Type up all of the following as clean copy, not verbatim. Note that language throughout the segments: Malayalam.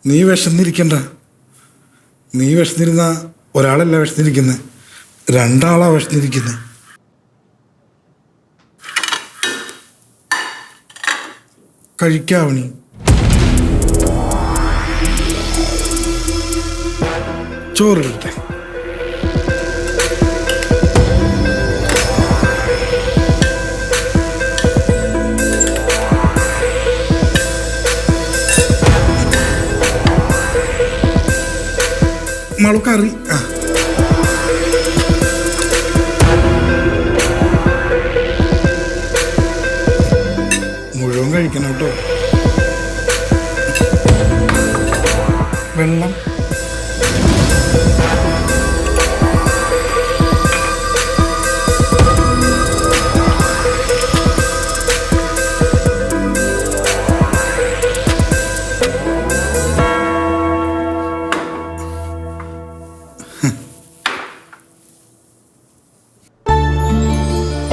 നീ വിശന്നിരിക്കണ്ട. നീ വിശന്നിരുന്ന ഒരാളല്ല വിശന്നിരിക്കുന്നത്, രണ്ടാളാ വിശന്നിരിക്കുന്നത്. കഴിക്കാവണി. ചോറിട്ടെ. മുളക്കറി. മുഴുവൻ കഴിക്കണം കേട്ടോ. വെള്ളം.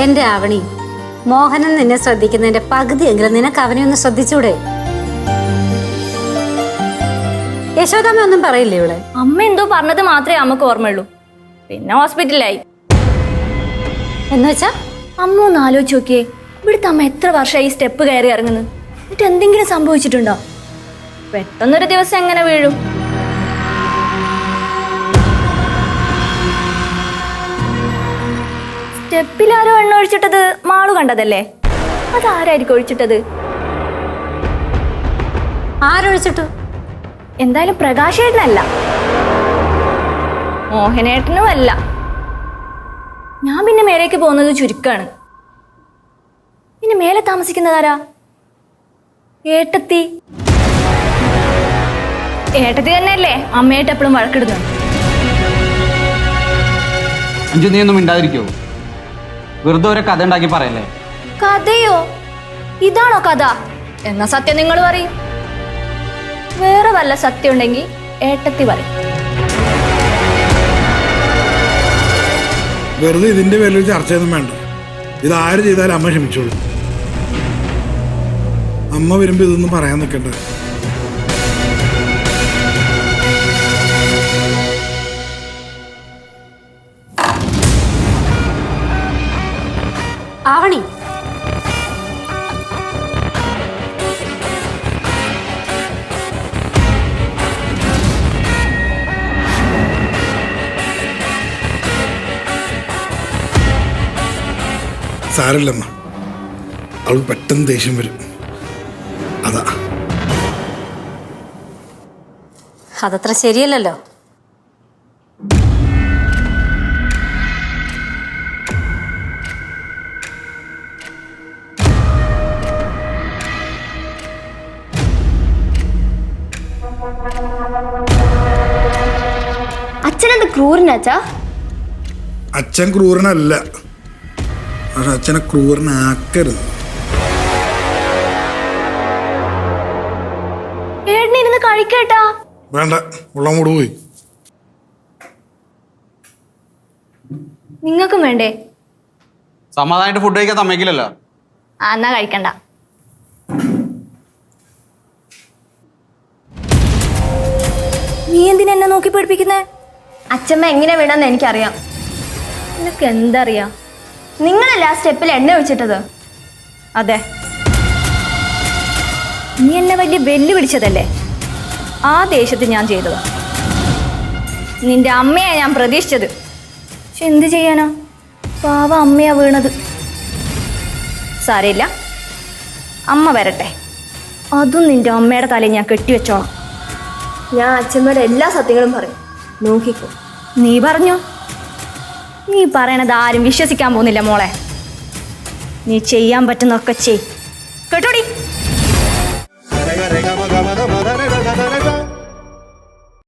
എന്റെ ആവണി, മോഹനൻ നിന്നെ ശ്രദ്ധിക്കുന്നതിന്റെ പകുതിയെങ്കിലും നിനക്ക് അവനെ ഒന്ന് ശ്രദ്ധിച്ചൂടെ? യശോദാമ്മ ഒന്നും പറയില്ലേ ഇവിടെ? അമ്മ എന്തോ പറഞ്ഞത് മാത്രമേ അമ്മക്ക് ഓർമ്മയുള്ളൂ. പിന്നെ ഹോസ്പിറ്റലിലായി. എന്നുവെച്ചാ അമ്മ ഒന്ന് ആലോചിച്ച് നോക്കിയേ, ഇവിടുത്തെ അമ്മ എത്ര വർഷമായി സ്റ്റെപ്പ് കയറി ഇറങ്ങുന്നു. എന്നിട്ട് എന്തെങ്കിലും സംഭവിച്ചിട്ടുണ്ടോ? പെട്ടെന്നൊരു ദിവസം എങ്ങനെ വീഴും? സ്റ്റെപ്പിലാരോ എണ്ണ ഒഴിച്ചിട്ടത് മാളു കണ്ടതല്ലേ? അതാരായിരിക്കും ഒഴിച്ചിട്ടത്? ആരൊഴിച്ചിട്ടു? എന്തായാലും പ്രകാശേട്ടനല്ല, മോഹനേട്ടനും അല്ല. ഞാൻ പിന്നെ മേലേക്ക് പോകുന്നത് ചുരുക്കാണ്. പിന്നെ മേലെ താമസിക്കുന്നതാരാ? ഏട്ടത്തി. ഏട്ടത്തി തന്നെയല്ലേ അമ്മയായിട്ട് എപ്പോഴും വഴക്കിടുന്നത്? അഞ്ചു, നീ ഒന്നും മിണ്ടാതിരിക്കോ? വെറുതെ ഒരു കഥ ഉണ്ടാക്കി പറയല്ലേ. കഥയോ? ഇതാണോ കഥ? എന്നാ സത്യം നിങ്ങൾ പറയും. വേറെ വല്ല സത്യം ഉണ്ടെങ്കിൽ ഏട്ടത്തി പറയും. വെറുതെ ഇതിന്റെ പേരിൽ ചർച്ചയൊന്നും വേണ്ട. ഇത് ആര് ചെയ്താലും അമ്മ ക്ഷമിച്ചോളൂ. അമ്മ വരുമ്പോ ഇതൊന്നും പറയാൻ നിൽക്കണ്ട. ആവണി, സാരല്ലമ്മ, അവൾക്ക് പെട്ടെന്ന് ദേഷ്യം വരും, അതാ. അതത്ര ശരിയല്ലല്ലോ. അച്ഛനെന്ത് ക്രൂരനാച്ചാ? അച്ഛൻ ക്രൂരനല്ല, പക്ഷെ അച്ഛനെ ക്രൂരനാക്കരുത്. ഏട്ടനിരുന്ന് കഴിക്കേട്ടാ. വേണ്ട, ഉള്ള മൂട് പോയി. നിങ്ങൾക്കും വേണ്ടേ? സമാധാനമായിട്ട് ഫുഡ് കഴിക്കാൻ സമ്മതിക്കില്ലല്ലോ. എന്നാ കഴിക്കണ്ട. നീ എന്തിനാ എന്നെ നോക്കി പഠിപ്പിക്കുന്നേ? അച്ഛമ്മ എങ്ങനെ വീണെന്ന് എനിക്കറിയാം. നിനക്ക് എന്തറിയാം? നിങ്ങളല്ല ആ സ്റ്റെപ്പിൽ എണ്ണ ഒഴിച്ചിട്ടത്. അതെ, നീ എന്നെ വലിയ വെല്ലുവിളിച്ചതല്ലേ? ആ ദേഷ്യത്തിൽ ഞാൻ ചെയ്തതാ. നിന്റെ അമ്മയാ ഞാൻ പ്രതീക്ഷിച്ചത്. പക്ഷെ എന്ത് ചെയ്യാനാ, പാവ അമ്മയാ വീണത്. സാരമില്ല, അമ്മ വരട്ടെ, അതും നിന്റെ അമ്മയുടെ തലയിൽ ഞാൻ കെട്ടിവെച്ചോളാം. ഞാൻ അച്ഛമ്മയുടെ എല്ലാ സത്യങ്ങളും പറയും, നോക്കിക്കോ. നീ പറഞ്ഞോ? നീ പറയണത് ആരും വിശ്വസിക്കാൻ പോകുന്നില്ല മോളെ. നീ ചെയ്യാൻ പറ്റുന്നതൊക്കെ ചെയ്, കേട്ടോടി.